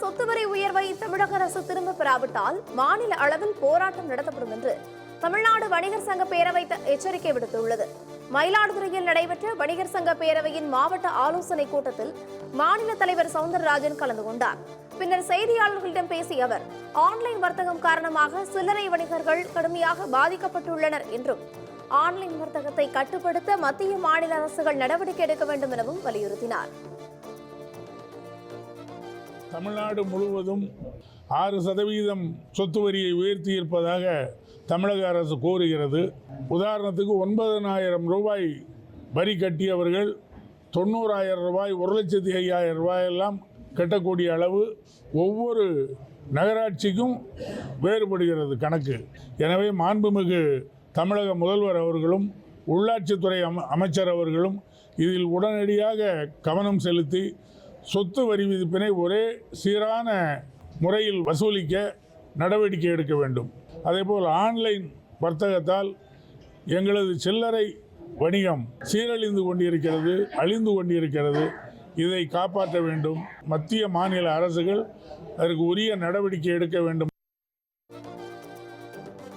சொத்து வரி உயர்வை தமிழக அரசு திரும்ப பெறாவிட்டால் மாநில அளவில் போராட்டம் நடத்தப்படும் என்று தமிழ்நாடு வணிகர் சங்க பேரவை எச்சரிக்கை விடுத்துள்ளது. மயிலாடுதுறையில் நடைபெற்ற வணிகர் சங்க பேரவையின் மாவட்ட ஆலோசனை கூட்டத்தில் மாநில தலைவர் சவுந்தரராஜன் கலந்து கொண்டார். பின்னர் செய்தியாளர்களிடம் பேசிய அவர், ஆன்லைன் வர்த்தகம் காரணமாக சில்லறை வணிகர்கள் கடுமையாக பாதிக்கப்பட்டுள்ளனர் என்றும், ஆன்லைன் வர்த்தகத்தை கட்டுப்படுத்த மத்திய மாநில அரசுகள் நடவடிக்கை எடுக்க வேண்டும் எனவும் வலியுறுத்தினார். தமிழ்நாடு முழுவதும் 6% சொத்து வரியை உயர்த்தி இருப்பதாக தமிழக அரசு கோருகிறது. உதாரணத்துக்கு 9,000 ரூபாய் வரி கட்டியவர்கள் 90,000 ரூபாய், 1,05,000 ரூபாய் எல்லாம் கட்டக்கூடிய அளவு ஒவ்வொரு நகராட்சிக்கும் வேறுபடுகிறது கணக்கு. எனவே மாண்புமிகு தமிழக முதல்வர் அவர்களும் உள்ளாட்சித்துறை அமைச்சர் அவர்களும் இதில் உடனடியாக கவனம் செலுத்தி சொத்து வரி விதிப்பினை ஒரே சீரான முறையில் வசூலிக்க நடவடிக்கை எடுக்க வேண்டும். அதேபோல் ஆன்லைன் வர்த்தகத்தால் எங்களது சில்லறை வணிகம் சீரழிந்து கொண்டிருக்கிறது, அழிந்து கொண்டிருக்கிறது. இதை காப்பாற்ற வேண்டும். மத்திய மாநில அரசுகள் அதற்கு உரிய நடவடிக்கை எடுக்க வேண்டும்.